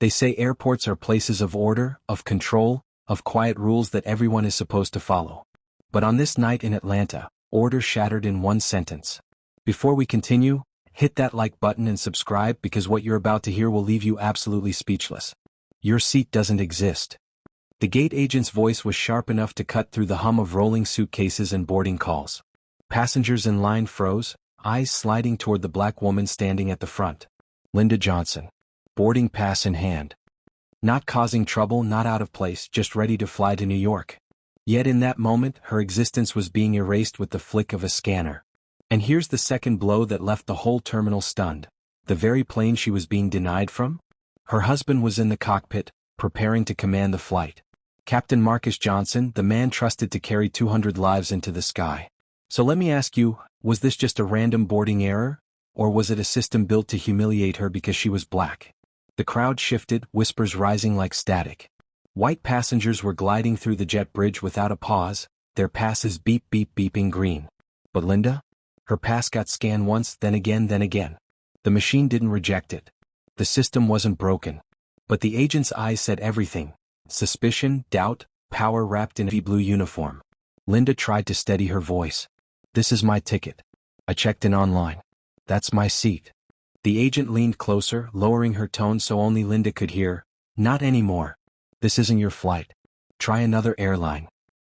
They say airports are places of order, of control, of quiet rules that everyone is supposed to follow. But on this night in Atlanta, order shattered in one sentence. Before we continue, hit that like button and subscribe because what you're about to hear will leave you absolutely speechless. Your seat doesn't exist. The gate agent's voice was sharp enough to cut through the hum of rolling suitcases and boarding calls. Passengers in line froze, eyes sliding toward the black woman standing at the front. Linda Johnson. Boarding pass in hand. Not causing trouble, not out of place, just ready to fly to New York. Yet in that moment, her existence was being erased with the flick of a scanner. And here's the second blow that left the whole terminal stunned. The very plane she was being denied from? Her husband was in the cockpit, preparing to command the flight. Captain Marcus Johnson, the man trusted to carry 200 lives into the sky. So let me ask you, was this just a random boarding error? Or was it a system built to humiliate her because she was black? The crowd shifted, whispers rising like static. White passengers were gliding through the jet bridge without a pause, their passes beeping green. But Linda? Her pass got scanned once, then again. The machine didn't reject it. The system wasn't broken. But the agent's eyes said everything. Suspicion, doubt, power wrapped in a blue uniform. Linda tried to steady her voice. This is my ticket. I checked in online. That's my seat. The agent leaned closer, lowering her tone so only Linda could hear. Not anymore. This isn't your flight. Try another airline.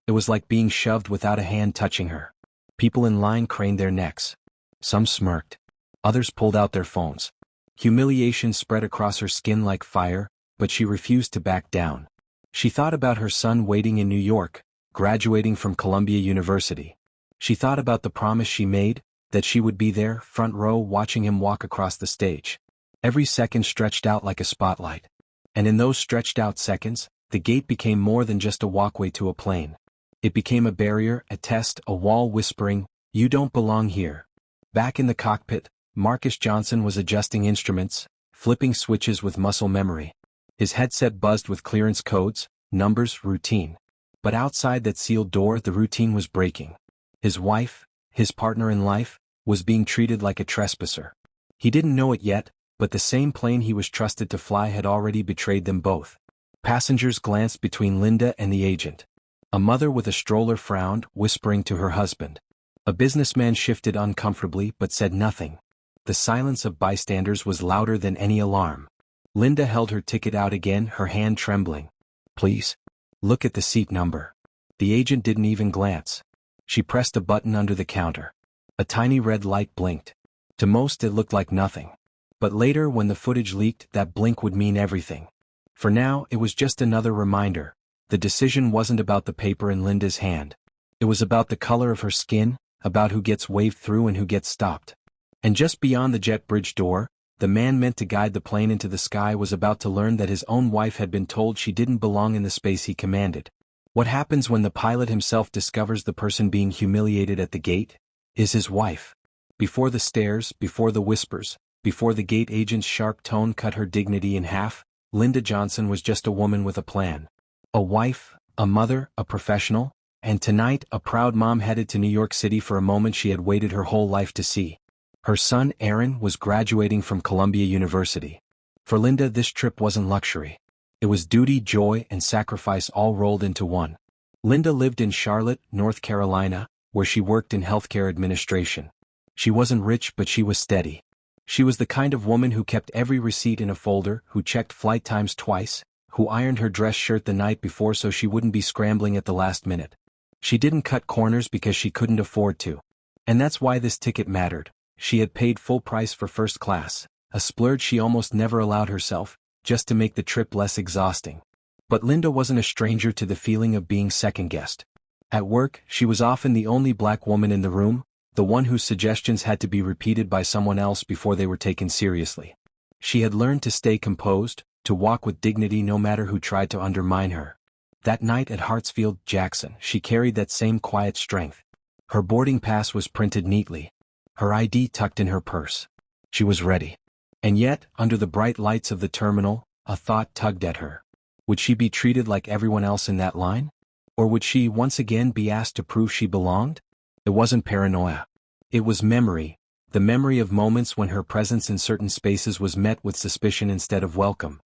It was like being shoved without a hand touching her. People in line craned their necks. Some smirked. Others pulled out their phones. Humiliation spread across her skin like fire, but she refused to back down. She thought about her son waiting in New York, graduating from Columbia University. She thought about the promise she made, that she would be there, front row, watching him walk across the stage. Every second stretched out like a spotlight. And in those stretched out seconds, the gate became more than just a walkway to a plane. It became a barrier, a test, a wall whispering, "You don't belong here." Back in the cockpit, Marcus Johnson was adjusting instruments, flipping switches with muscle memory. His headset buzzed with clearance codes, numbers, routine. But outside that sealed door, the routine was breaking. His wife, his partner in life, was being treated like a trespasser. He didn't know it yet, but the same plane he was trusted to fly had already betrayed them both. Passengers glanced between Linda and the agent. A mother with a stroller frowned, whispering to her husband. A businessman shifted uncomfortably but said nothing. The silence of bystanders was louder than any alarm. Linda held her ticket out again, her hand trembling. Please. Look at the seat number. The agent didn't even glance. She pressed a button under the counter. A tiny red light blinked. To most it looked like nothing. But later when the footage leaked, that blink would mean everything. For now, it was just another reminder. The decision wasn't about the paper in Linda's hand. It was about the color of her skin, about who gets waved through and who gets stopped. And just beyond the jet bridge door, the man meant to guide the plane into the sky was about to learn that his own wife had been told she didn't belong in the space he commanded. What happens when the pilot himself discovers the person being humiliated at the gate is his wife? Before the stares, before the whispers, before the gate agent's sharp tone cut her dignity in half, Linda Johnson was just a woman with a plan. A wife, a mother, a professional, and tonight a proud mom headed to New York City for a moment she had waited her whole life to see. Her son, Aaron, was graduating from Columbia University. For Linda, this trip wasn't luxury. It was duty, joy, and sacrifice all rolled into one. Linda lived in Charlotte, North Carolina, where she worked in healthcare administration. She wasn't rich, but she was steady. She was the kind of woman who kept every receipt in a folder, who checked flight times twice, who ironed her dress shirt the night before so she wouldn't be scrambling at the last minute. She didn't cut corners because she couldn't afford to. And that's why this ticket mattered. She had paid full price for first class, a splurge she almost never allowed herself, just to make the trip less exhausting. But Linda wasn't a stranger to the feeling of being second-guessed. At work, she was often the only black woman in the room, the one whose suggestions had to be repeated by someone else before they were taken seriously. She had learned to stay composed, to walk with dignity no matter who tried to undermine her. That night at Hartsfield Jackson, she carried that same quiet strength. Her boarding pass was printed neatly. Her ID tucked in her purse. She was ready. And yet, under the bright lights of the terminal, a thought tugged at her. Would she be treated like everyone else in that line? Or would she once again be asked to prove she belonged? It wasn't paranoia. It was memory, the memory of moments when her presence in certain spaces was met with suspicion instead of welcome.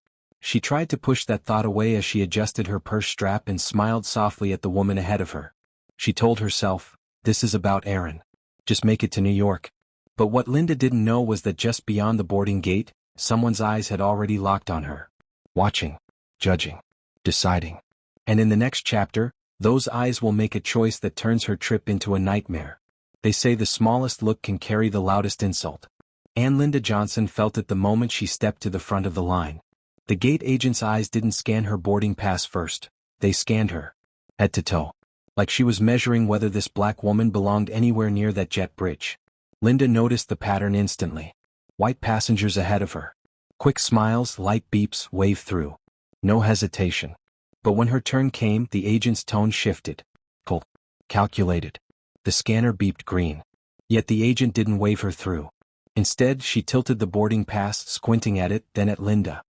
She tried to push that thought away as she adjusted her purse strap and smiled softly at the woman ahead of her. She told herself, "This is about Aaron. Just make it to New York." But what Linda didn't know was that just beyond the boarding gate, someone's eyes had already locked on her. Watching, judging, deciding. And in the next chapter, those eyes will make a choice that turns her trip into a nightmare. They say the smallest look can carry the loudest insult. And Linda Johnson felt it the moment she stepped to the front of the line. The gate agent's eyes didn't scan her boarding pass first. They scanned her, head to toe, like she was measuring whether this black woman belonged anywhere near that jet bridge. Linda noticed the pattern instantly. White passengers ahead of her. Quick smiles, light beeps, wave through. No hesitation. But when her turn came, the agent's tone shifted. Cold. Calculated. The scanner beeped green. Yet the agent didn't wave her through. Instead, she tilted the boarding pass, squinting at it, then at Linda.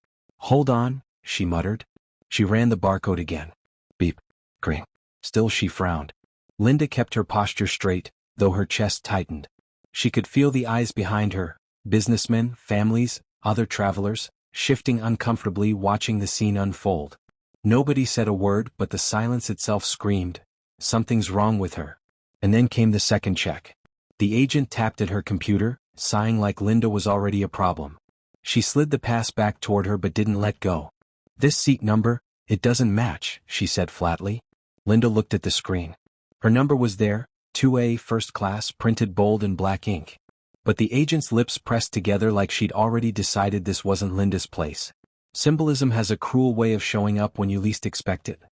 "Hold on," she muttered. She ran the barcode again. Beep. Green. Still she frowned. Linda kept her posture straight, though her chest tightened. She could feel the eyes behind her, businessmen, families, other travelers, shifting uncomfortably, watching the scene unfold. Nobody said a word, but the silence itself screamed, "Something's wrong with her." And then came the second check. The agent tapped at her computer, sighing like Linda was already a problem. She slid the pass back toward her but didn't let go. "This seat number, it doesn't match," she said flatly. Linda looked at the screen. Her number was there, 2A first class, printed bold in black ink. But the agent's lips pressed together like she'd already decided this wasn't Linda's place. Symbolism has a cruel way of showing up when you least expect it.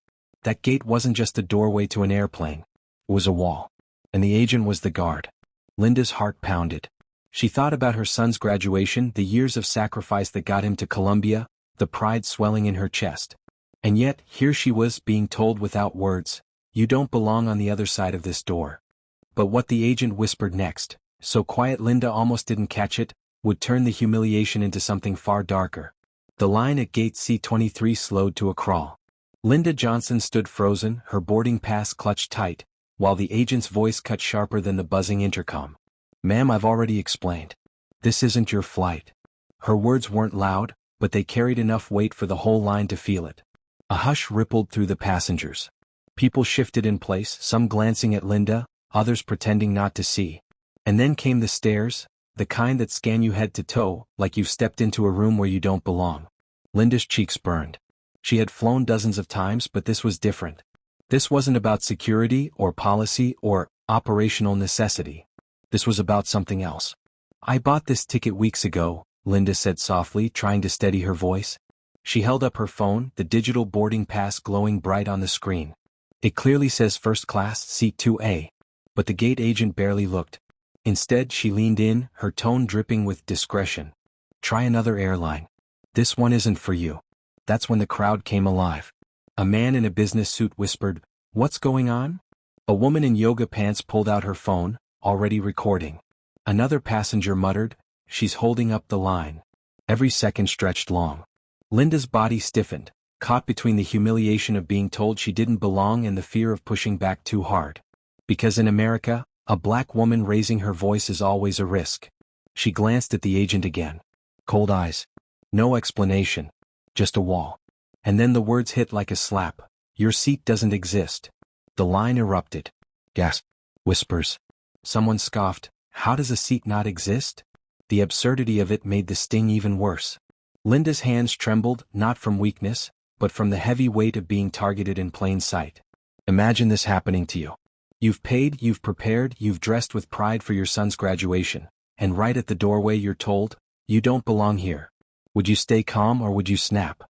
That gate wasn't just a doorway to an airplane. It was a wall. And the agent was the guard. Linda's heart pounded. She thought about her son's graduation, the years of sacrifice that got him to Columbia, the pride swelling in her chest. And yet, here she was being told without words, "You don't belong on the other side of this door." But what the agent whispered next, so quiet Linda almost didn't catch it, would turn the humiliation into something far darker. The line at gate C-23 slowed to a crawl. Linda Johnson stood frozen, her boarding pass clutched tight, while the agent's voice cut sharper than the buzzing intercom. "Ma'am, I've already explained. This isn't your flight." Her words weren't loud, but they carried enough weight for the whole line to feel it. A hush rippled through the passengers. People shifted in place, some glancing at Linda, others pretending not to see. And then came the stares, the kind that scan you head to toe, like you've stepped into a room where you don't belong. Linda's cheeks burned. She had flown dozens of times, but this was different. This wasn't about security or policy or operational necessity. This was about something else. "I bought this ticket weeks ago," Linda said softly, trying to steady her voice. She held up her phone, the digital boarding pass glowing bright on the screen. "It clearly says first class, seat 2A. But the gate agent barely looked. Instead, she leaned in, her tone dripping with discretion. "Try another airline. This one isn't for you." That's when the crowd came alive. A man in a business suit whispered, "What's going on?" A woman in yoga pants pulled out her phone, already recording. Another passenger muttered, "She's holding up the line." Every second stretched long. Linda's body stiffened, caught between the humiliation of being told she didn't belong and the fear of pushing back too hard. Because in America, a black woman raising her voice is always a risk. She glanced at the agent again. Cold eyes. No explanation. Just a wall. And then the words hit like a slap. "Your seat doesn't exist." The line erupted. Gasp. Whispers. Someone scoffed, "How does a seat not exist?" The absurdity of it made the sting even worse. Linda's hands trembled, not from weakness, but from the heavy weight of being targeted in plain sight. Imagine this happening to you. You've paid, you've prepared, you've dressed with pride for your son's graduation, and right at the doorway you're told, "You don't belong here." Would you stay calm or would you snap?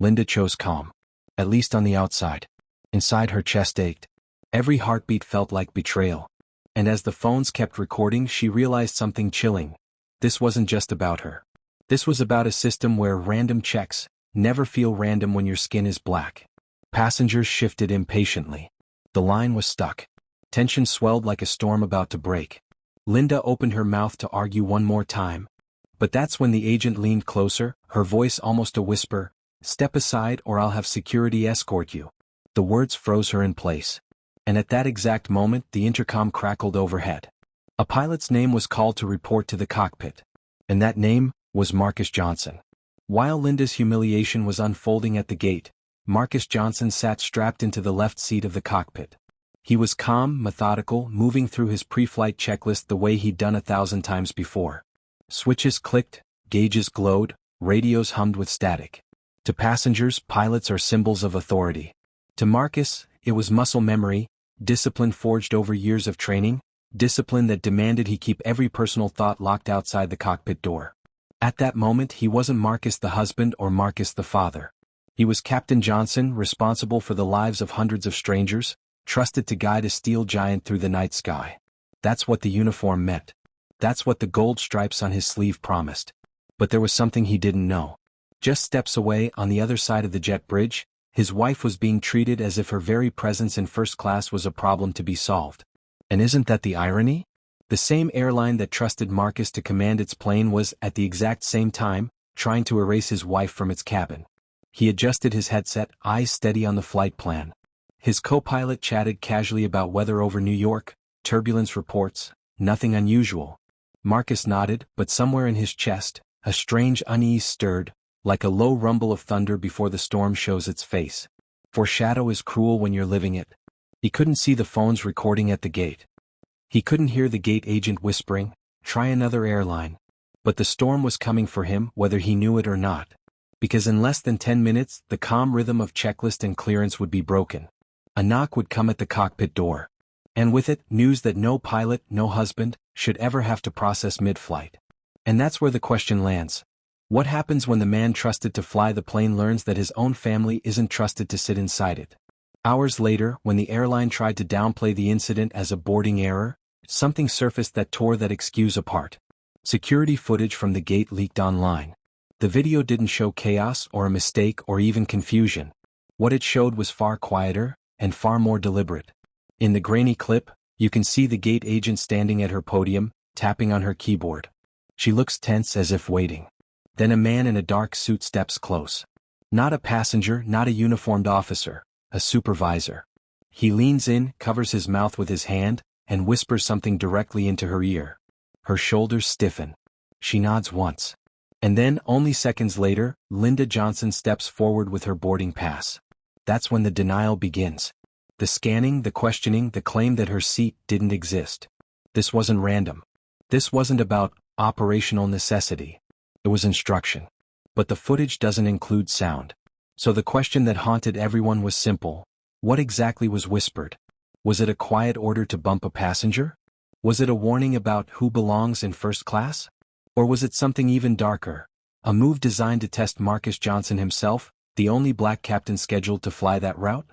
Linda chose calm. At least on the outside. Inside, her chest ached. Every heartbeat felt like betrayal. And as the phones kept recording, she realized something chilling. This wasn't just about her. This was about a system where random checks never feel random when your skin is black. Passengers shifted impatiently. The line was stuck. Tension swelled like a storm about to break. Linda opened her mouth to argue one more time. But that's when the agent leaned closer, her voice almost a whisper, "Step aside or I'll have security escort you." The words froze her in place. And at that exact moment, the intercom crackled overhead. A pilot's name was called to report to the cockpit. And that name was Marcus Johnson. While Linda's humiliation was unfolding at the gate, Marcus Johnson sat strapped into the left seat of the cockpit. He was calm, methodical, moving through his pre-flight checklist the way he'd done 1,000 times before. Switches clicked, gauges glowed, radios hummed with static. To passengers, pilots are symbols of authority. To Marcus, it was muscle memory, discipline forged over years of training, discipline that demanded he keep every personal thought locked outside the cockpit door. At that moment he wasn't Marcus the husband or Marcus the father. He was Captain Johnson, responsible for the lives of hundreds of strangers, trusted to guide a steel giant through the night sky. That's what the uniform meant. That's what the gold stripes on his sleeve promised. But there was something he didn't know. Just steps away, on the other side of the jet bridge, his wife was being treated as if her very presence in first class was a problem to be solved. And isn't that the irony? The same airline that trusted Marcus to command its plane was, at the exact same time, trying to erase his wife from its cabin. He adjusted his headset, eyes steady on the flight plan. His co-pilot chatted casually about weather over New York, turbulence reports, nothing unusual. Marcus nodded, but somewhere in his chest, a strange unease stirred, like a low rumble of thunder before the storm shows its face. Foreshadow is cruel when you're living it. He couldn't see the phones recording at the gate. He couldn't hear the gate agent whispering, "Try another airline." But the storm was coming for him, whether he knew it or not. Because in less than 10 minutes, the calm rhythm of checklist and clearance would be broken. A knock would come at the cockpit door. And with it, news that no pilot, no husband, should ever have to process mid-flight. And that's where the question lands. What happens when the man trusted to fly the plane learns that his own family isn't trusted to sit inside it? Hours later, when the airline tried to downplay the incident as a boarding error, something surfaced that tore that excuse apart. Security footage from the gate leaked online. The video didn't show chaos or a mistake or even confusion. What it showed was far quieter and far more deliberate. In the grainy clip, you can see the gate agent standing at her podium, tapping on her keyboard. She looks tense as if waiting. Then a man in a dark suit steps close. Not a passenger, not a uniformed officer, a supervisor. He leans in, covers his mouth with his hand, and whispers something directly into her ear. Her shoulders stiffen. She nods once. And then, only seconds later, Linda Johnson steps forward with her boarding pass. That's when the denial begins. The scanning, the questioning, the claim that her seat didn't exist. This wasn't random. This wasn't about operational necessity. It was instruction. But the footage doesn't include sound. So the question that haunted everyone was simple. What exactly was whispered? Was it a quiet order to bump a passenger? Was it a warning about who belongs in first class? Or was it something even darker? A move designed to test Marcus Johnson himself, the only black captain scheduled to fly that route?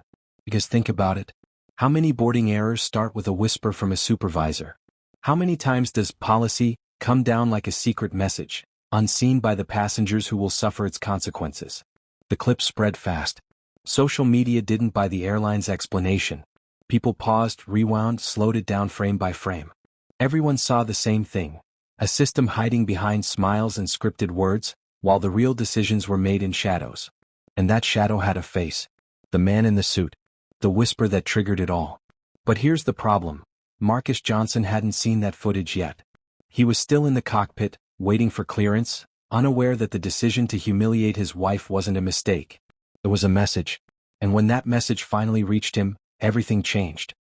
Because think about it. How many boarding errors start with a whisper from a supervisor? How many times does policy come down like a secret message, unseen by the passengers who will suffer its consequences? The clip spread fast. Social media didn't buy the airline's explanation. People paused, rewound, slowed it down frame by frame. Everyone saw the same thing. A system hiding behind smiles and scripted words, while the real decisions were made in shadows. And that shadow had a face. The man in the suit. The whisper that triggered it all. But here's the problem. Marcus Johnson hadn't seen that footage yet. He was still in the cockpit, waiting for clearance, unaware that the decision to humiliate his wife wasn't a mistake. It was a message. And when that message finally reached him, everything changed.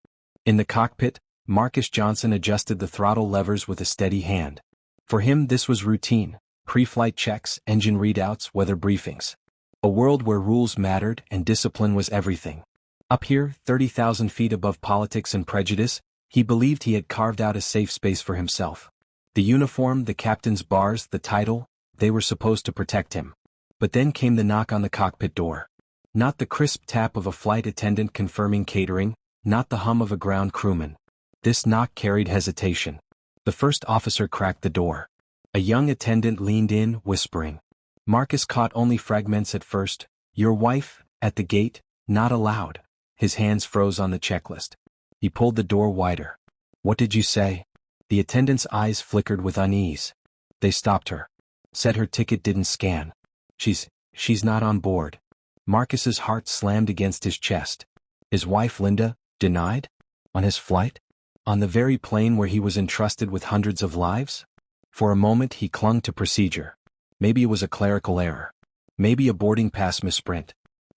In the cockpit, Marcus Johnson adjusted the throttle levers with a steady hand. For him this was routine. Pre-flight checks, engine readouts, weather briefings. A world where rules mattered and discipline was everything. Up here, 30,000 feet above politics and prejudice, he believed he had carved out a safe space for himself. The uniform, the captain's bars, the title, they were supposed to protect him. But then came the knock on the cockpit door. Not the crisp tap of a flight attendant confirming catering, not the hum of a ground crewman. This knock carried hesitation. The first officer cracked the door. A young attendant leaned in, whispering. Marcus caught only fragments at first. Your wife, at the gate, not allowed. His hands froze on the checklist. He pulled the door wider. What did you say? The attendant's eyes flickered with unease. They stopped her. Said her ticket didn't scan. She's not on board. Marcus's heart slammed against his chest. His wife Linda, denied? On his flight? On the very plane where he was entrusted with hundreds of lives? For a moment he clung to procedure. Maybe it was a clerical error. Maybe a boarding pass misprint.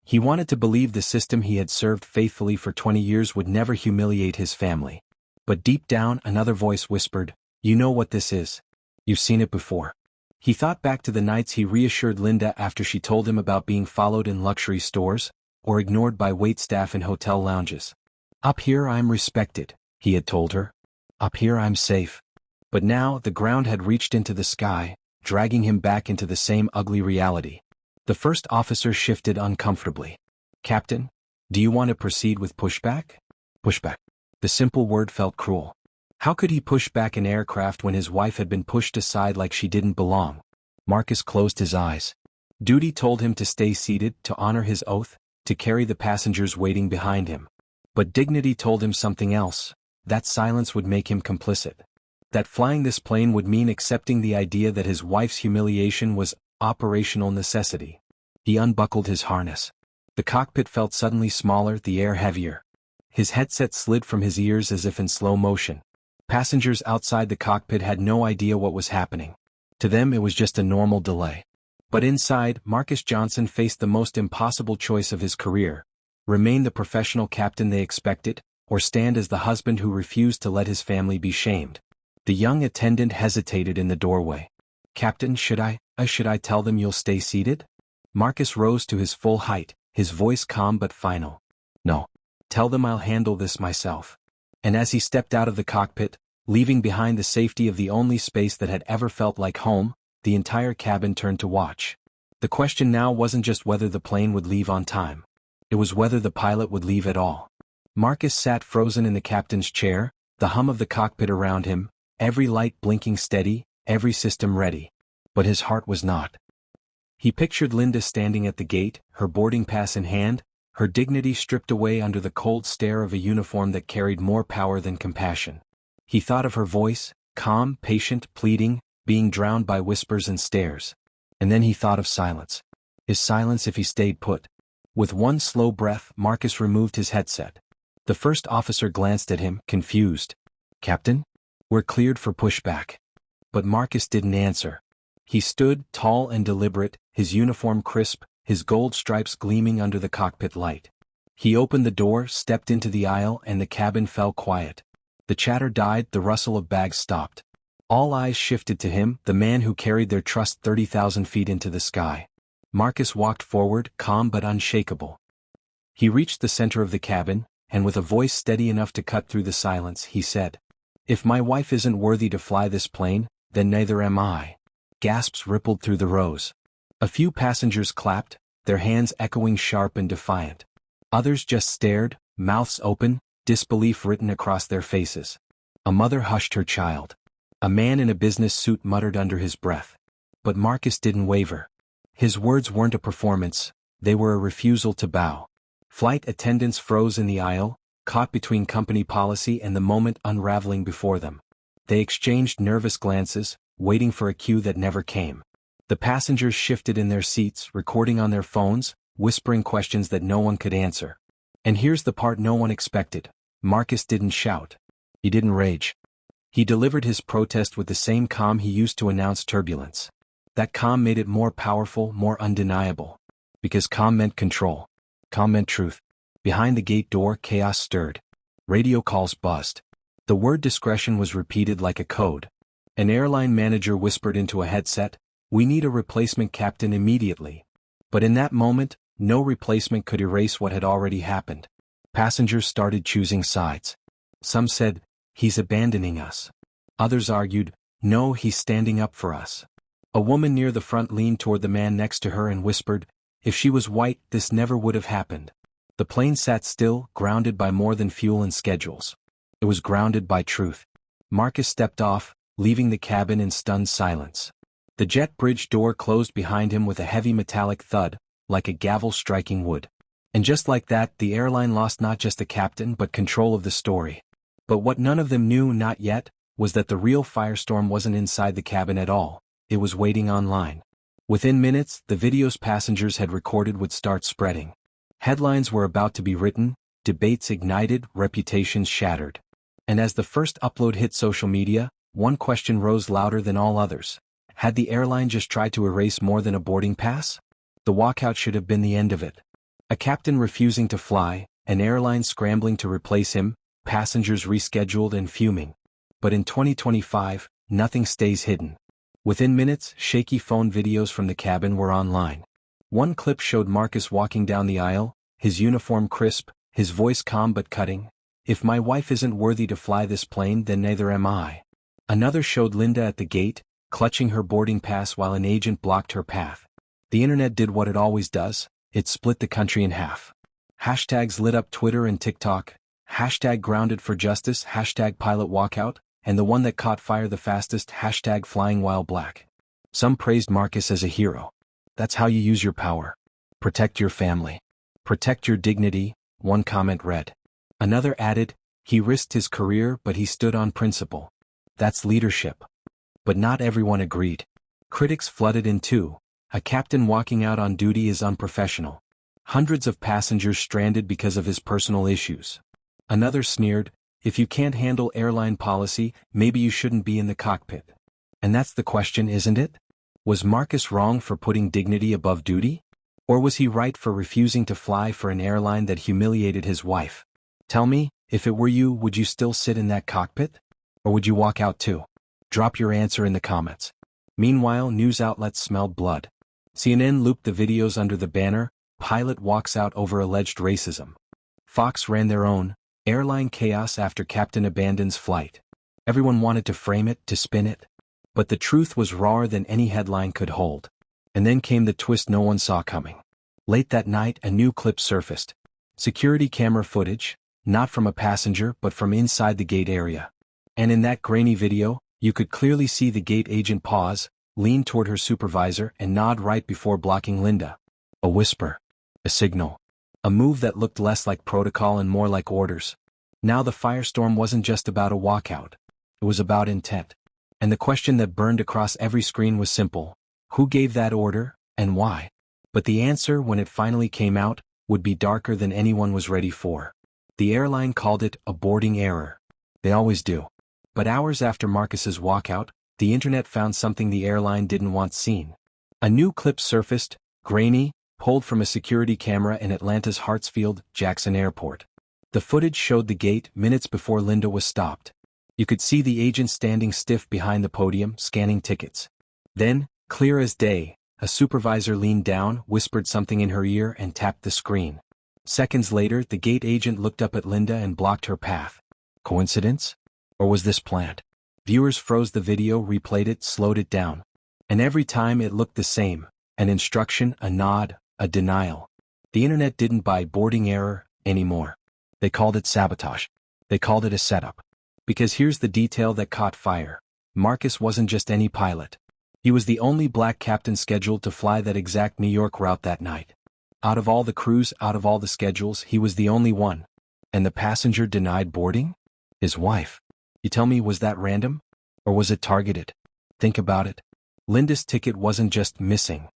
He wanted to believe the system he had served faithfully for 20 years would never humiliate his family. But deep down, another voice whispered, "You know what this is. You've seen it before." He thought back to the nights he reassured Linda after she told him about being followed in luxury stores, or ignored by waitstaff in hotel lounges. "Up here I'm respected," he had told her. "Up here I'm safe." But now the ground had reached into the sky, dragging him back into the same ugly reality. The first officer shifted uncomfortably. "Captain, do you want to proceed with pushback?" Pushback. The simple word felt cruel. How could he push back an aircraft when his wife had been pushed aside like she didn't belong? Marcus closed his eyes. Duty told him to stay seated, to honor his oath, to carry the passengers waiting behind him. But dignity told him something else. That silence would make him complicit. That flying this plane would mean accepting the idea that his wife's humiliation was operational necessity. He unbuckled his harness. The cockpit felt suddenly smaller, the air heavier. His headset slid from his ears as if in slow motion. Passengers outside the cockpit had no idea what was happening. To them it was just a normal delay. But inside, Marcus Johnson faced the most impossible choice of his career: remain the professional captain they expected, or stand as the husband who refused to let his family be shamed. The young attendant hesitated in the doorway. "Captain, should I tell them you'll stay seated?" Marcus rose to his full height, his voice calm but final. "No. Tell them I'll handle this myself." And as he stepped out of the cockpit, leaving behind the safety of the only space that had ever felt like home, the entire cabin turned to watch. The question now wasn't just whether the plane would leave on time. It was whether the pilot would leave at all. Marcus sat frozen in the captain's chair, the hum of the cockpit around him, every light blinking steady, every system ready. But his heart was not. He pictured Linda standing at the gate, her boarding pass in hand, her dignity stripped away under the cold stare of a uniform that carried more power than compassion. He thought of her voice, calm, patient, pleading, being drowned by whispers and stares. And then he thought of silence. His silence if he stayed put. With one slow breath, Marcus removed his headset. The first officer glanced at him, confused. "Captain? We're cleared for pushback." But Marcus didn't answer. He stood, tall and deliberate, his uniform crisp, his gold stripes gleaming under the cockpit light. He opened the door, stepped into the aisle, and the cabin fell quiet. The chatter died, the rustle of bags stopped. All eyes shifted to him, the man who carried their trust 30,000 feet into the sky. Marcus walked forward, calm but unshakable. He reached the center of the cabin, and with a voice steady enough to cut through the silence, he said, "If my wife isn't worthy to fly this plane, then neither am I." Gasps rippled through the rows. A few passengers clapped, their hands echoing sharp and defiant. Others just stared, mouths open, disbelief written across their faces. A mother hushed her child. A man in a business suit muttered under his breath. But Marcus didn't waver. His words weren't a performance, they were a refusal to bow. Flight attendants froze in the aisle, caught between company policy and the moment unraveling before them. They exchanged nervous glances, waiting for a cue that never came. The passengers shifted in their seats, recording on their phones, whispering questions that no one could answer. And here's the part no one expected. Marcus didn't shout. He didn't rage. He delivered his protest with the same calm he used to announce turbulence. That calm made it more powerful, more undeniable. Because calm meant control. Calm meant truth. Behind the gate door, chaos stirred. Radio calls buzzed. The word discretion was repeated like a code. An airline manager whispered into a headset, "We need a replacement captain immediately." But in that moment, no replacement could erase what had already happened. Passengers started choosing sides. Some said, "He's abandoning us." Others argued, "No, he's standing up for us." A woman near the front leaned toward the man next to her and whispered, "If she was white, this never would have happened." The plane sat still, grounded by more than fuel and schedules. It was grounded by truth. Marcus stepped off, leaving the cabin in stunned silence. The jet bridge door closed behind him with a heavy metallic thud, like a gavel striking wood. And just like that, the airline lost not just the captain but control of the story. But what none of them knew, not yet, was that the real firestorm wasn't inside the cabin at all. It was waiting online. Within minutes, the videos passengers had recorded would start spreading. Headlines were about to be written, debates ignited, reputations shattered. And as the first upload hit social media, one question rose louder than all others. Had the airline just tried to erase more than a boarding pass? The walkout should have been the end of it. A captain refusing to fly, an airline scrambling to replace him, passengers rescheduled and fuming. But in 2025, nothing stays hidden. Within minutes, shaky phone videos from the cabin were online. One clip showed Marcus walking down the aisle, his uniform crisp, his voice calm but cutting. "If my wife isn't worthy to fly this plane, then neither am I." Another showed Linda at the gate, clutching her boarding pass while an agent blocked her path. The internet did what it always does, it split the country in half. Hashtags lit up Twitter and TikTok, hashtag grounded for justice, hashtag pilot walkout, and the one that caught fire the fastest, hashtag flying while black. Some praised Marcus as a hero. "That's how you use your power. Protect your family. Protect your dignity," one comment read. Another added, "He risked his career but he stood on principle. That's leadership." But not everyone agreed. Critics flooded in too. "A captain walking out on duty is unprofessional. Hundreds of passengers stranded because of his personal issues." Another sneered, "If you can't handle airline policy, maybe you shouldn't be in the cockpit." And that's the question, isn't it? Was Marcus wrong for putting dignity above duty? Or was he right for refusing to fly for an airline that humiliated his wife? Tell me, if it were you, would you still sit in that cockpit? Or would you walk out too? Drop your answer in the comments. Meanwhile, news outlets smelled blood. CNN looped the videos under the banner, "Pilot walks out over alleged racism." Fox ran their own, "Airline chaos after captain abandons flight." Everyone wanted to frame it, to spin it. But the truth was rawer than any headline could hold. And then came the twist no one saw coming. Late that night, a new clip surfaced. Security camera footage, not from a passenger but from inside the gate area. And in that grainy video, you could clearly see the gate agent pause, lean toward her supervisor and nod right before blocking Linda. A whisper. A signal. A move that looked less like protocol and more like orders. Now the firestorm wasn't just about a walkout. It was about intent. And the question that burned across every screen was simple. Who gave that order, and why? But the answer, when it finally came out, would be darker than anyone was ready for. The airline called it a boarding error. They always do. But hours after Marcus's walkout, the internet found something the airline didn't want seen. A new clip surfaced, grainy, pulled from a security camera in Atlanta's Hartsfield-Jackson Airport. The footage showed the gate minutes before Linda was stopped. You could see the agent standing stiff behind the podium, scanning tickets. Then, clear as day, a supervisor leaned down, whispered something in her ear and tapped the screen. Seconds later, the gate agent looked up at Linda and blocked her path. Coincidence? Or was this planned? Viewers froze the video, replayed it, slowed it down. And every time it looked the same. An instruction, a nod, a denial. The internet didn't buy boarding error anymore. They called it sabotage. They called it a setup. Because here's the detail that caught fire. Marcus wasn't just any pilot. He was the only black captain scheduled to fly that exact New York route that night. Out of all the crews, out of all the schedules, he was the only one. And the passenger denied boarding? His wife. You tell me, was that random? Or was it targeted? Think about it. Linda's ticket wasn't just missing.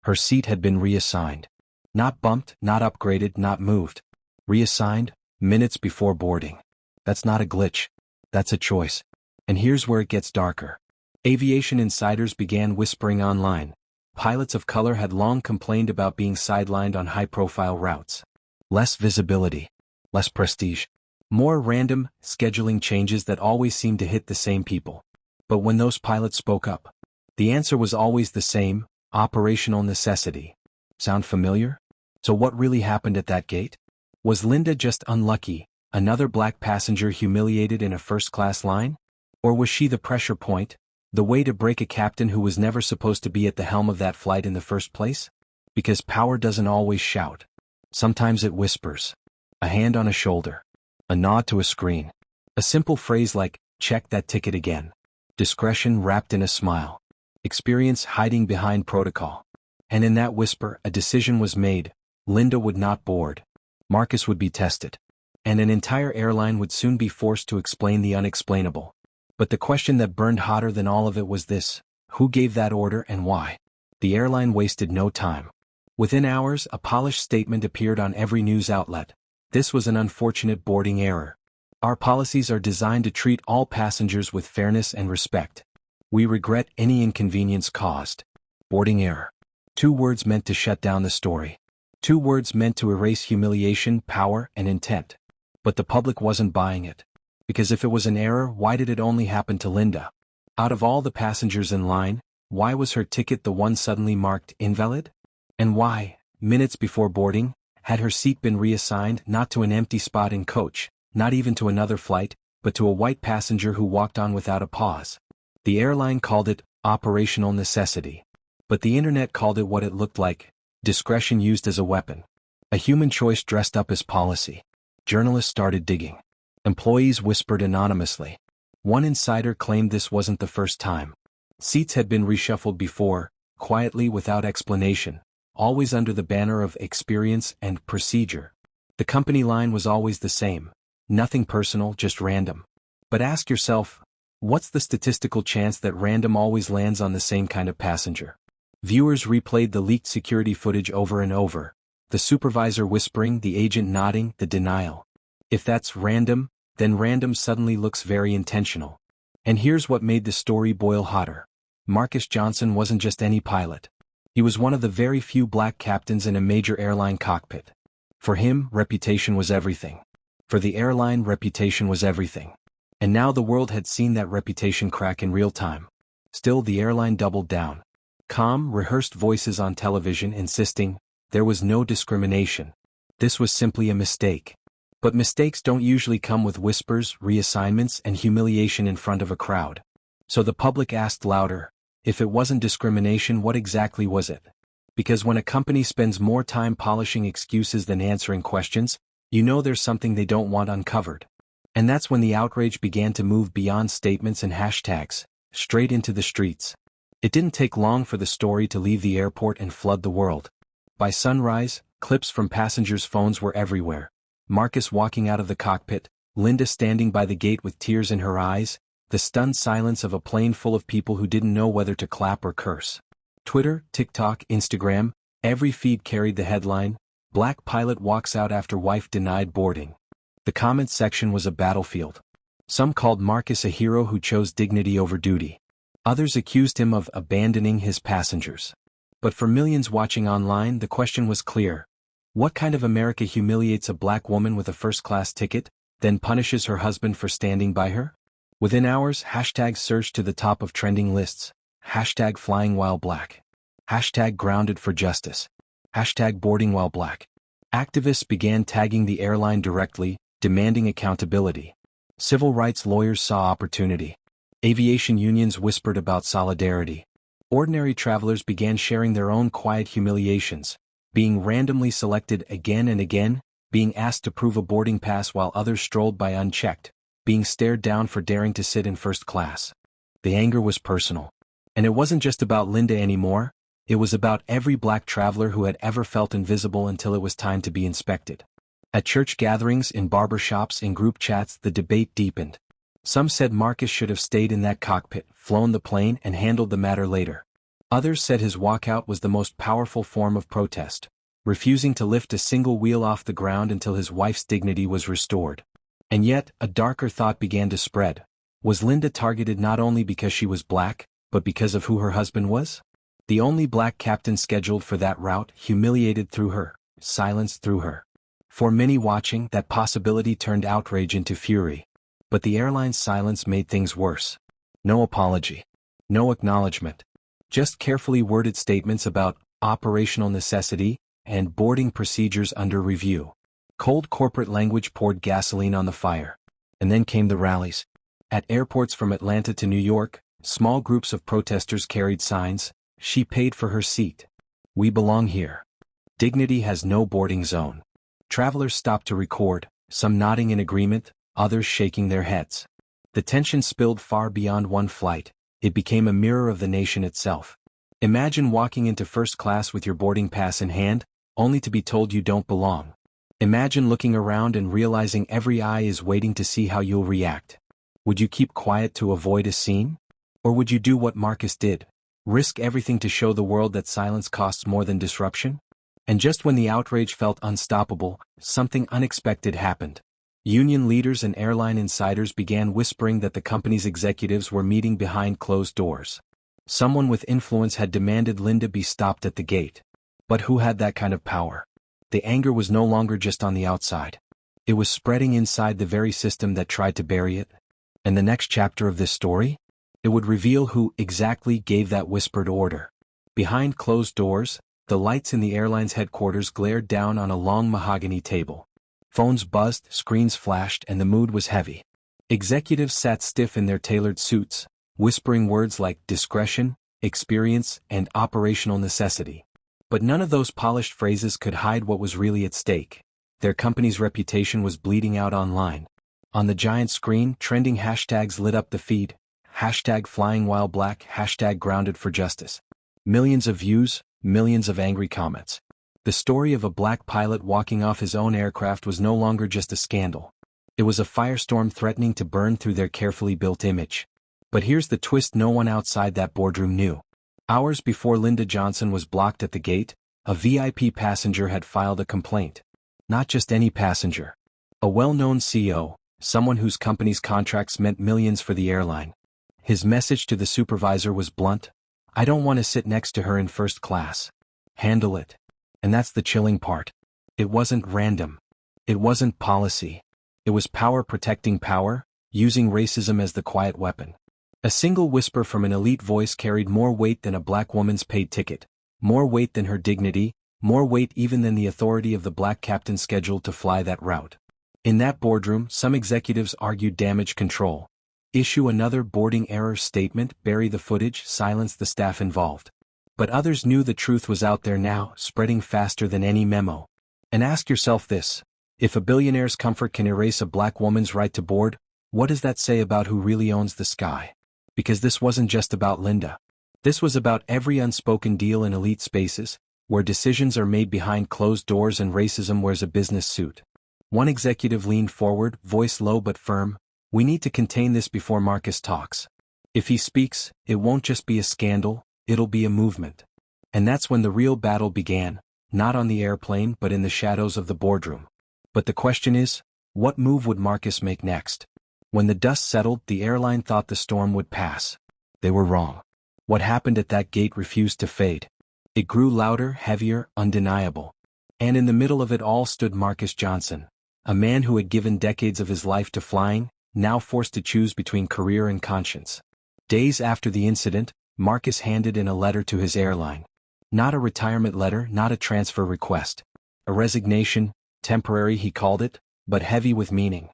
Her seat had been reassigned. Not bumped, not upgraded, not moved. Reassigned, minutes before boarding. That's not a glitch. That's a choice. And here's where it gets darker. Aviation insiders began whispering online. Pilots of color had long complained about being sidelined on high-profile routes. Less visibility. Less prestige. More random, scheduling changes that always seemed to hit the same people. But when those pilots spoke up, the answer was always the same: operational necessity. Sound familiar? So what really happened at that gate? Was Linda just unlucky, another black passenger humiliated in a first-class line? Or was she the pressure point, the way to break a captain who was never supposed to be at the helm of that flight in the first place? Because power doesn't always shout. Sometimes it whispers. A hand on a shoulder. A nod to a screen. A simple phrase like, "Check that ticket again." Discretion wrapped in a smile. Experience hiding behind protocol. And in that whisper, a decision was made. Linda would not board. Marcus would be tested. And an entire airline would soon be forced to explain the unexplainable. But the question that burned hotter than all of it was this: who gave that order and why? The airline wasted no time. Within hours, a polished statement appeared on every news outlet. This was an unfortunate boarding error. Our policies are designed to treat all passengers with fairness and respect. We regret any inconvenience caused. Boarding error. 2 words meant to shut down the story. 2 words meant to erase humiliation, power, and intent. But the public wasn't buying it. Because if it was an error, why did it only happen to Linda? Out of all the passengers in line, why was her ticket the one suddenly marked invalid? And why, minutes before boarding, had her seat been reassigned not to an empty spot in coach, not even to another flight, but to a white passenger who walked on without a pause? The airline called it operational necessity. But the internet called it what it looked like: discretion used as a weapon. A human choice dressed up as policy. Journalists started digging. Employees whispered anonymously. One insider claimed this wasn't the first time. Seats had been reshuffled before, quietly without explanation, always under the banner of experience and procedure. The company line was always the same. Nothing personal, just random. But ask yourself, what's the statistical chance that random always lands on the same kind of passenger? Viewers replayed the leaked security footage over and over. The supervisor whispering, the agent nodding, the denial. If that's random, then random suddenly looks very intentional. And here's what made the story boil hotter. Marcus Johnson wasn't just any pilot. He was one of the very few black captains in a major airline cockpit. For him, reputation was everything. For the airline, reputation was everything. And now the world had seen that reputation crack in real time. Still, the airline doubled down. Calm, rehearsed voices on television insisting there was no discrimination. This was simply a mistake. But mistakes don't usually come with whispers, reassignments, and humiliation in front of a crowd. So the public asked louder, if it wasn't discrimination, what exactly was it? Because when a company spends more time polishing excuses than answering questions, you know there's something they don't want uncovered. And that's when the outrage began to move beyond statements and hashtags, straight into the streets. It didn't take long for the story to leave the airport and flood the world. By sunrise, clips from passengers' phones were everywhere. Marcus walking out of the cockpit, Linda standing by the gate with tears in her eyes, the stunned silence of a plane full of people who didn't know whether to clap or curse. Twitter, TikTok, Instagram, every feed carried the headline, "Black pilot walks out after wife denied boarding." The comments section was a battlefield. Some called Marcus a hero who chose dignity over duty. Others accused him of abandoning his passengers. But for millions watching online, the question was clear. What kind of America humiliates a black woman with a first-class ticket, then punishes her husband for standing by her? Within hours, hashtags surged to the top of trending lists. Hashtag flying while black. Hashtag grounded for justice. Hashtag boarding while black. Activists began tagging the airline directly, demanding accountability. Civil rights lawyers saw opportunity. Aviation unions whispered about solidarity. Ordinary travelers began sharing their own quiet humiliations, being randomly selected again and again, being asked to prove a boarding pass while others strolled by unchecked, being stared down for daring to sit in first class. The anger was personal. And it wasn't just about Linda anymore, it was about every black traveler who had ever felt invisible until it was time to be inspected. At church gatherings, in barber shops, in group chats, the debate deepened. Some said Marcus should have stayed in that cockpit, flown the plane, and handled the matter later. Others said his walkout was the most powerful form of protest, refusing to lift a single wheel off the ground until his wife's dignity was restored. And yet, a darker thought began to spread. Was Linda targeted not only because she was black, but because of who her husband was? The only black captain scheduled for that route, humiliated through her, silenced through her. For many watching, that possibility turned outrage into fury. But the airline's silence made things worse. No apology. No acknowledgement. Just carefully worded statements about operational necessity and boarding procedures under review. Cold corporate language poured gasoline on the fire. And then came the rallies. At airports from Atlanta to New York, small groups of protesters carried signs, "She paid for her seat. We belong here. Dignity has no boarding zone." Travelers stopped to record, some nodding in agreement, others shaking their heads. The tension spilled far beyond one flight. It became a mirror of the nation itself. Imagine walking into first class with your boarding pass in hand, only to be told you don't belong. Imagine looking around and realizing every eye is waiting to see how you'll react. Would you keep quiet to avoid a scene? Or would you do what Marcus did? Risk everything to show the world that silence costs more than disruption? And just when the outrage felt unstoppable, something unexpected happened. Union leaders and airline insiders began whispering that the company's executives were meeting behind closed doors. Someone with influence had demanded Linda be stopped at the gate. But who had that kind of power? The anger was no longer just on the outside. It was spreading inside the very system that tried to bury it. And the next chapter of this story? It would reveal who exactly gave that whispered order. Behind closed doors, the lights in the airline's headquarters glared down on a long mahogany table. Phones buzzed, screens flashed, and the mood was heavy. Executives sat stiff in their tailored suits, whispering words like discretion, experience, and operational necessity. But none of those polished phrases could hide what was really at stake. Their company's reputation was bleeding out online. On the giant screen, trending hashtags lit up the feed. Hashtag flying while black, hashtag grounded for justice. Millions of views, millions of angry comments. The story of a black pilot walking off his own aircraft was no longer just a scandal. It was a firestorm threatening to burn through their carefully built image. But here's the twist no one outside that boardroom knew. Hours before Linda Johnson was blocked at the gate, a VIP passenger had filed a complaint. Not just any passenger. A well-known CEO, someone whose company's contracts meant millions for the airline. His message to the supervisor was blunt: I don't want to sit next to her in first class. Handle it. And that's the chilling part. It wasn't random. It wasn't policy. It was power protecting power, using racism as the quiet weapon. A single whisper from an elite voice carried more weight than a black woman's paid ticket, more weight than her dignity, more weight even than the authority of the black captain scheduled to fly that route. In that boardroom, some executives argued damage control. Issue another boarding error statement, bury the footage, silence the staff involved. But others knew the truth was out there now, spreading faster than any memo. And ask yourself this: if a billionaire's comfort can erase a black woman's right to board, what does that say about who really owns the sky? Because this wasn't just about Linda. This was about every unspoken deal in elite spaces, where decisions are made behind closed doors and racism wears a business suit. One executive leaned forward, voice low but firm: we need to contain this before Marcus talks. If he speaks, it won't just be a scandal, it'll be a movement. And that's when the real battle began, not on the airplane but in the shadows of the boardroom. But the question is, what move would Marcus make next? When the dust settled, the airline thought the storm would pass. They were wrong. What happened at that gate refused to fade. It grew louder, heavier, undeniable. And in the middle of it all stood Marcus Johnson, a man who had given decades of his life to flying, now forced to choose between career and conscience. Days after the incident, Marcus handed in a letter to his airline. Not a retirement letter, not a transfer request. A resignation, temporary he called it, but heavy with meaning.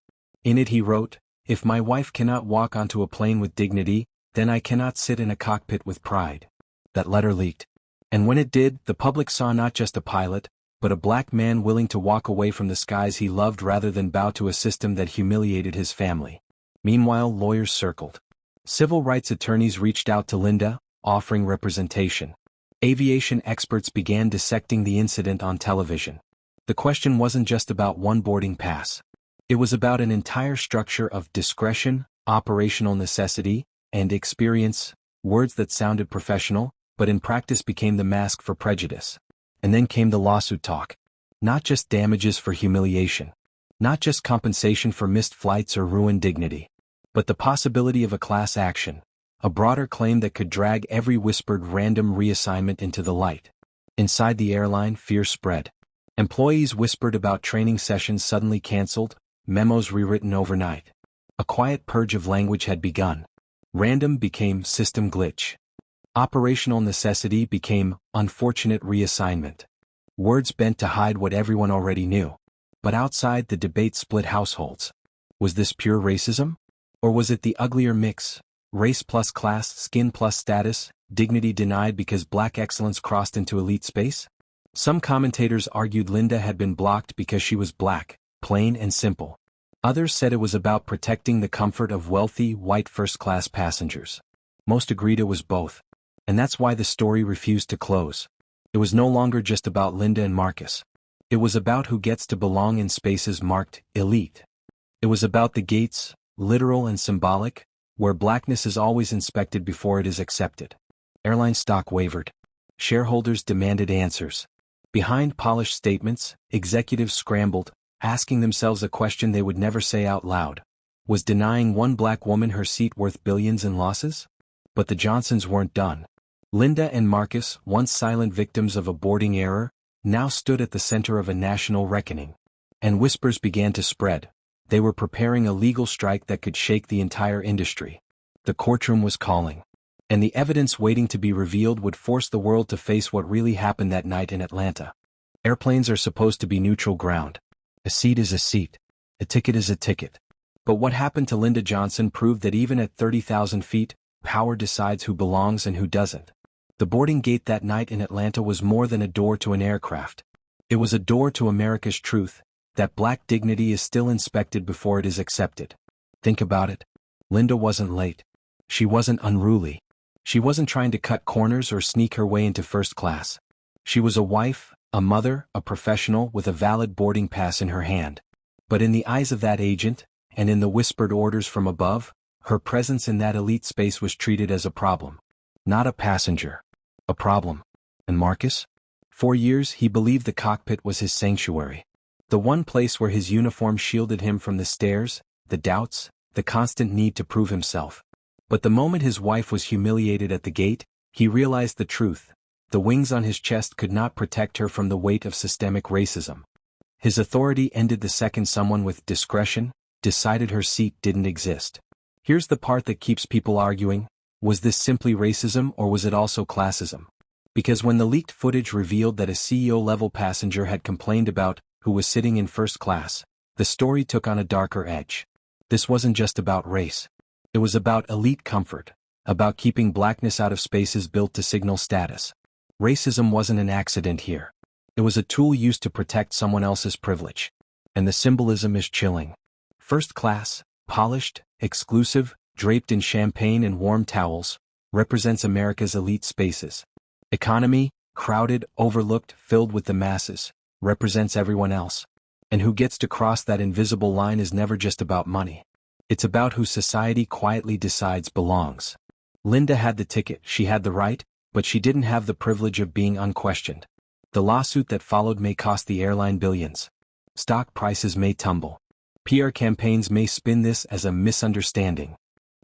In it he wrote, "If my wife cannot walk onto a plane with dignity, then I cannot sit in a cockpit with pride." That letter leaked. And when it did, the public saw not just a pilot, but a black man willing to walk away from the skies he loved rather than bow to a system that humiliated his family. Meanwhile, lawyers circled. Civil rights attorneys reached out to Linda, offering representation. Aviation experts began dissecting the incident on television. The question wasn't just about one boarding pass. It was about an entire structure of discretion, operational necessity, and experience, words that sounded professional, but in practice became the mask for prejudice. And then came the lawsuit talk. Not just damages for humiliation. Not just compensation for missed flights or ruined dignity. But the possibility of a class action. A broader claim that could drag every whispered random reassignment into the light. Inside the airline, fear spread. Employees whispered about training sessions suddenly canceled, memos rewritten overnight. A quiet purge of language had begun. Random became system glitch. Operational necessity became unfortunate reassignment. Words bent to hide what everyone already knew. But outside, the debate split households. Was this pure racism? Or was it the uglier mix? Race plus class, skin plus status, dignity denied because black excellence crossed into elite space? Some commentators argued Linda had been blocked because she was black, plain and simple. Others said it was about protecting the comfort of wealthy, white first-class passengers. Most agreed it was both. And that's why the story refused to close. It was no longer just about Linda and Marcus. It was about who gets to belong in spaces marked elite. It was about the gates, literal and symbolic, where blackness is always inspected before it is accepted. Airline stock wavered. Shareholders demanded answers. Behind polished statements, executives scrambled, asking themselves a question they would never say out loud. Was denying one black woman her seat worth billions in losses? But the Johnsons weren't done. Linda and Marcus, once silent victims of a boarding error, now stood at the center of a national reckoning. And whispers began to spread. They were preparing a legal strike that could shake the entire industry. The courtroom was calling. And the evidence waiting to be revealed would force the world to face what really happened that night in Atlanta. Airplanes are supposed to be neutral ground. A seat is a seat. A ticket is a ticket. But what happened to Linda Johnson proved that even at 30,000 feet, power decides who belongs and who doesn't. The boarding gate that night in Atlanta was more than a door to an aircraft. It was a door to America's truth, that black dignity is still inspected before it is accepted. Think about it. Linda wasn't late. She wasn't unruly. She wasn't trying to cut corners or sneak her way into first class. She was a wife, a mother, a professional with a valid boarding pass in her hand. But in the eyes of that agent, and in the whispered orders from above, her presence in that elite space was treated as a problem. Not a passenger. A problem. And Marcus? For years he believed the cockpit was his sanctuary. The one place where his uniform shielded him from the stares, the doubts, the constant need to prove himself. But the moment his wife was humiliated at the gate, he realized the truth. The wings on his chest could not protect her from the weight of systemic racism. His authority ended the second someone with discretion decided her seat didn't exist. Here's the part that keeps people arguing. Was this simply racism or was it also classism? Because when the leaked footage revealed that a CEO-level passenger had complained about who was sitting in first class, the story took on a darker edge. This wasn't just about race. It was about elite comfort, about keeping blackness out of spaces built to signal status. Racism wasn't an accident here. It was a tool used to protect someone else's privilege. And the symbolism is chilling. First class, polished, exclusive, draped in champagne and warm towels, represents America's elite spaces. Economy, crowded, overlooked, filled with the masses, represents everyone else. And who gets to cross that invisible line is never just about money. It's about who society quietly decides belongs. Linda had the ticket, she had the right, but she didn't have the privilege of being unquestioned. The lawsuit that followed may cost the airline billions. Stock prices may tumble. PR campaigns may spin this as a misunderstanding.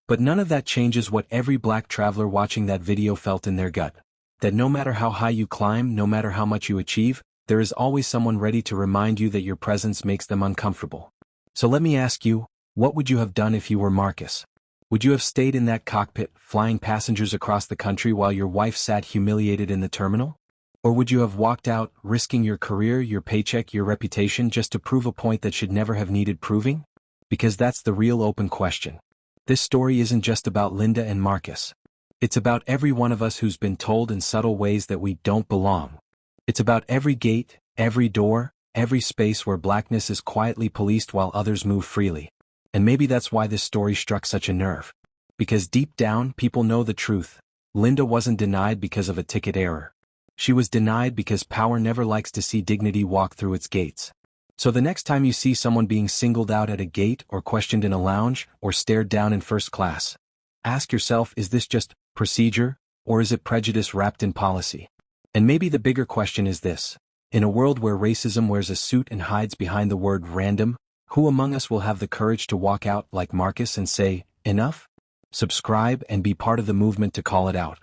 But none of that changes what every black traveler watching that video felt in their gut. That no matter how high you climb, no matter how much you achieve, there is always someone ready to remind you that your presence makes them uncomfortable. So let me ask you, what would you have done if you were Marcus? Would you have stayed in that cockpit, flying passengers across the country while your wife sat humiliated in the terminal? Or would you have walked out, risking your career, your paycheck, your reputation just to prove a point that should never have needed proving? Because that's the real open question. This story isn't just about Linda and Marcus. It's about every one of us who's been told in subtle ways that we don't belong. It's about every gate, every door, every space where blackness is quietly policed while others move freely. And maybe that's why this story struck such a nerve. Because deep down, people know the truth. Linda wasn't denied because of a ticket error. She was denied because power never likes to see dignity walk through its gates. So the next time you see someone being singled out at a gate or questioned in a lounge or stared down in first class, ask yourself, is this just procedure, or is it prejudice wrapped in policy? And maybe the bigger question is this. In a world where racism wears a suit and hides behind the word random, who among us will have the courage to walk out like Marcus and say, enough? Subscribe and be part of the movement to call it out.